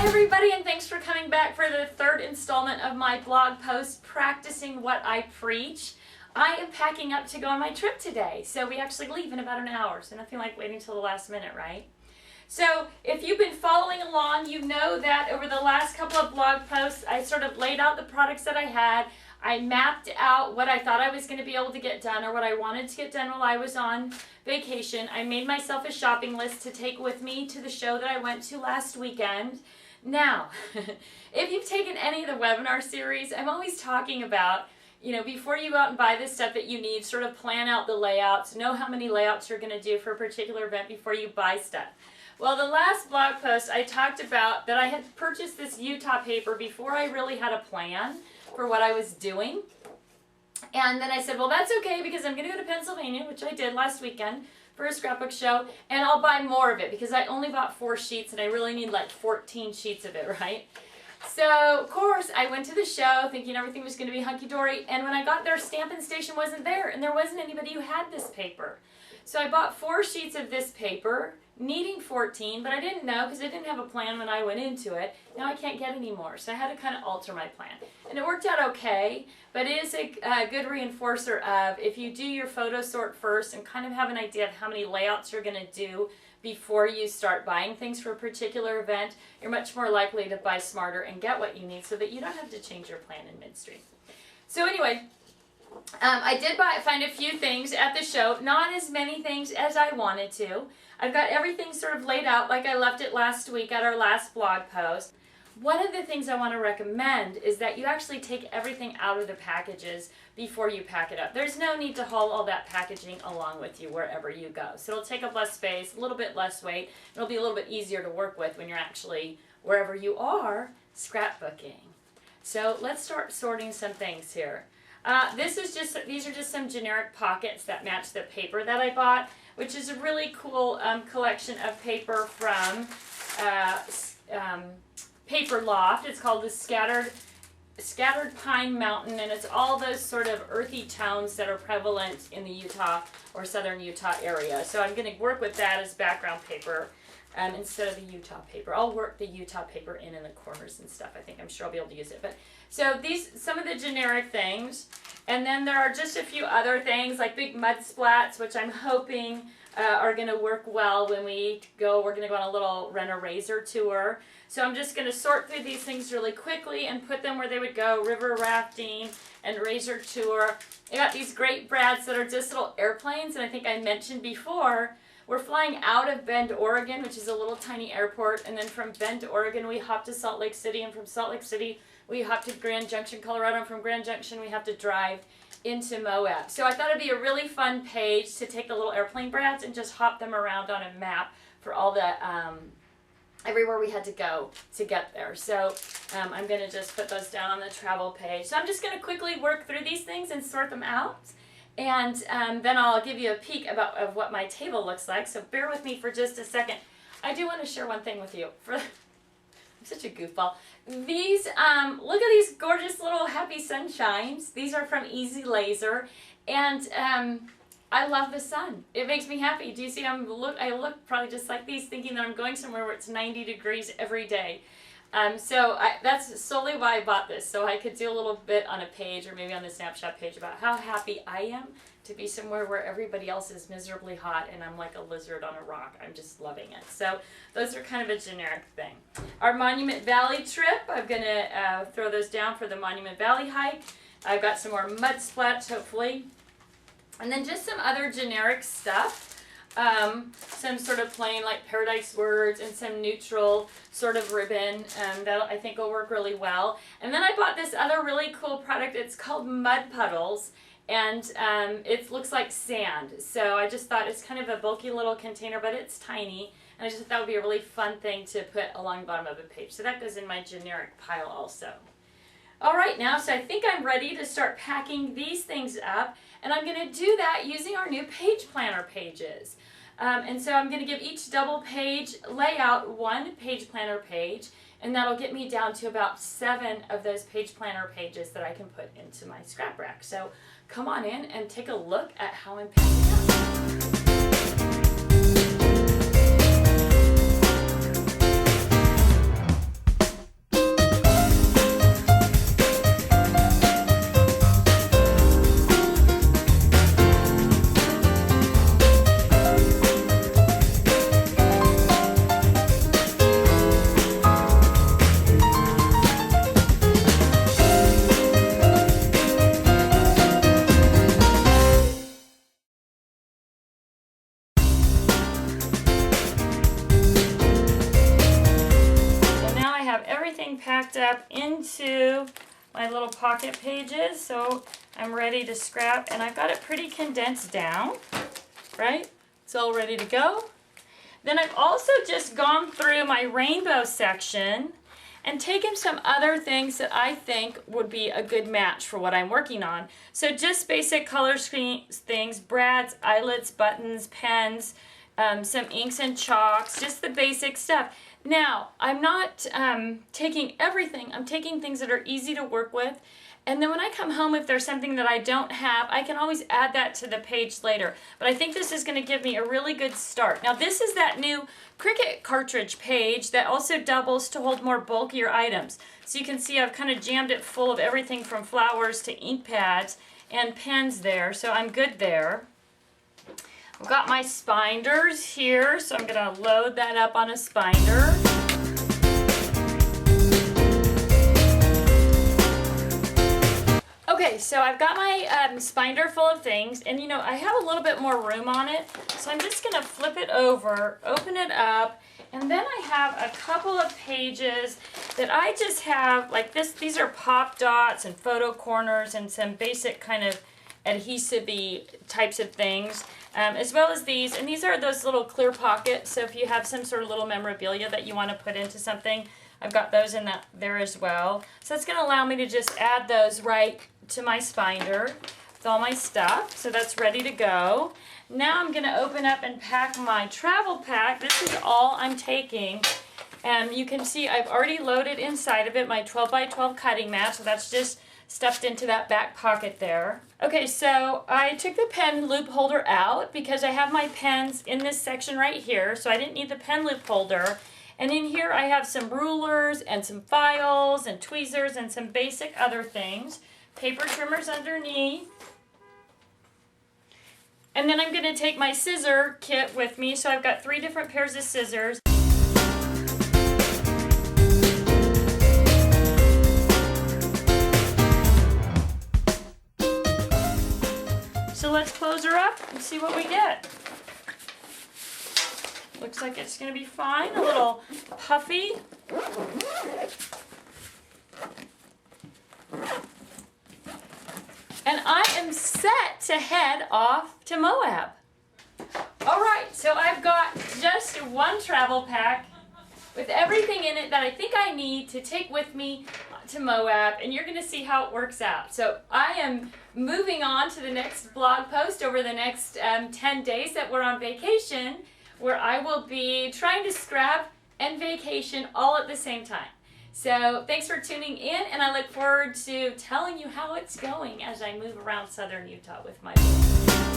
Hi everybody, and thanks for coming back for the third installment of my blog post, Practicing What I Preach. I am packing up to go on my trip today, so we actually leave in about an hour, so nothing like waiting till the last minute, right? So if you've been following along, you know that over the last couple of blog posts, I sort of laid out the products that I had. I mapped out what I thought I was going to be able to get done or what I wanted to get done while I was on vacation. I made myself a shopping list to take with me to the show that I went to last weekend. Now, if you've taken any of the webinar series, I'm always talking about, before you go out and buy this stuff that you need, sort of plan out the layouts, know how many layouts you're going to do for a particular event before you buy stuff. Well, the last blog post I talked about that I had purchased this Utah paper before I really had a plan for what I was doing. And then I said, well, that's okay because I'm going to go to Pennsylvania, which I did last weekend for a scrapbook show, and I'll buy more of it because I only bought 4 sheets and I really need like 14 sheets of it, right? So, of course, I went to the show thinking everything was going to be hunky-dory, and when I got there, Stampin' Station wasn't there, and there wasn't anybody who had this paper. So I bought 4 sheets of this paper, needing 14, but I didn't know because I didn't have a plan when I went into it. Now I can't get any more, so I had to kind of alter my plan. And it worked out okay, but it is a good reinforcer of if you do your photo sort first and kind of have an idea of how many layouts you're going to do before you start buying things for a particular event, you're much more likely to buy smarter and get what you need so that you don't have to change your plan in midstream. So anyway, I did find a few things at the show, not as many things as I wanted to. I've got everything sort of laid out like I left it last week at our last blog post. One of the things I want to recommend is that you actually take everything out of the packages before you pack it up. There's no need to haul all that packaging along with you wherever you go. So it'll take up less space, a little bit less weight. It'll be a little bit easier to work with when you're actually, wherever you are, scrapbooking. So let's start sorting some things here. These are just some generic pockets that match the paper that I bought, which is a really cool collection of paper from Paper Loft. It's called the Scattered Pine Mountain, and it's all those sort of earthy tones that are prevalent in the Utah or southern Utah area. So I'm going to work with that as background paper instead of the Utah paper. I'll work the Utah paper in the corners and stuff. I'm sure I'll be able to use it. But so some of the generic things, and then there are just a few other things like big mud splats, which I'm hoping are going to work well when we go. We're going to go on a little rent-a-razor tour. So I'm just going to sort through these things really quickly and put them where they would go: river rafting and razor tour. I got these great brads that are just little airplanes, and I think I mentioned before, we're flying out of Bend, Oregon, which is a little tiny airport, and then from Bend, Oregon, we hop to Salt Lake City, and from Salt Lake City, we hop to Grand Junction, Colorado, and from Grand Junction, we have to drive into Moab. So I thought it'd be a really fun page to take the little airplane brads and just hop them around on a map for all the everywhere we had to go to get there. So I'm going to just put those down on the travel page. So I'm just going to quickly work through these things and sort them out. And then I'll give you a peek of what my table looks like. So bear with me for just a second. I do want to share one thing with you. I'm such a goofball. These, look at these gorgeous little happy sunshines. These are from Easy Laser. And I love the sun. It makes me happy. Do you see? I look probably just like these, thinking that I'm going somewhere where it's 90 degrees every day. So that's solely why I bought this, so I could do a little bit on a page or maybe on the snapshot page about how happy I am to be somewhere where everybody else is miserably hot and I'm like a lizard on a rock. I'm just loving it. So those are kind of a generic thing. Our Monument Valley trip, I'm going to throw those down for the Monument Valley hike. I've got some more mud splats, hopefully. And then just some other generic stuff. Some sort of plain like Paradise Words and some neutral sort of ribbon that I think will work really well. And then I bought this other really cool product. It's called Mud Puddles, and it looks like sand. So I just thought it's kind of a bulky little container, but it's tiny. And I just thought that would be a really fun thing to put along the bottom of a page. So that goes in my generic pile also. All right, now, so I think I'm ready to start packing these things up, and I'm going to do that using our new page planner pages. And so I'm going to give each double page layout one page planner page, and that'll get me down to about 7 of those page planner pages that I can put into my scrap rack. So come on in and take a look at how I'm packing up. everything packed up into my little pocket pages, so I'm ready to scrap, and I've got it pretty condensed down, right? It's all ready to go. Then I've also just gone through my rainbow section and taken some other things that I think would be a good match for what I'm working on. So just basic color scheme things, brads, eyelets, buttons, pens, some inks and chalks, just the basic stuff. Now, I'm not taking everything. I'm taking things that are easy to work with. And then when I come home, if there's something that I don't have, I can always add that to the page later. But I think this is going to give me a really good start. Now, this is that new Cricut cartridge page that also doubles to hold more bulkier items. So you can see I've kind of jammed it full of everything from flowers to ink pads and pens there. So I'm good there. I've got my spinders here, so I'm going to load that up on a spinder. Okay, so I've got my spinder full of things, and you know, I have a little bit more room on it, so I'm just going to flip it over, open it up, and then I have a couple of pages that I just have, like this. These are pop dots and photo corners and some basic kind of adhesive-y types of things, as well as these. And these are those little clear pockets, so if you have some sort of little memorabilia that you want to put into something, I've got those in there as well. So it's going to allow me to just add those right to my spinder with all my stuff. So that's ready to go. Now I'm going to open up and pack my travel pack. This is all I'm taking. And you can see I've already loaded inside of it my 12 by 12 cutting mat. So that's just stuffed into that back pocket there. Okay, so I took the pen loop holder out because I have my pens in this section right here. So I didn't need the pen loop holder. And in here I have some rulers and some files and tweezers and some basic other things. Paper trimmers underneath. And then I'm going to take my scissor kit with me. So I've got 3 different pairs of scissors. So let's close her up and see what we get. Looks like it's going to be fine. A little puffy. And I am set to head off to Moab. All right, so I've got just one travel pack with everything in it that I think I need to take with me to Moab, and you're going to see how it works out. So I am moving on to the next blog post over the next 10 days that we're on vacation, where I will be trying to scrap and vacation all at the same time. So thanks for tuning in, and I look forward to telling you how it's going as I move around southern Utah with my book.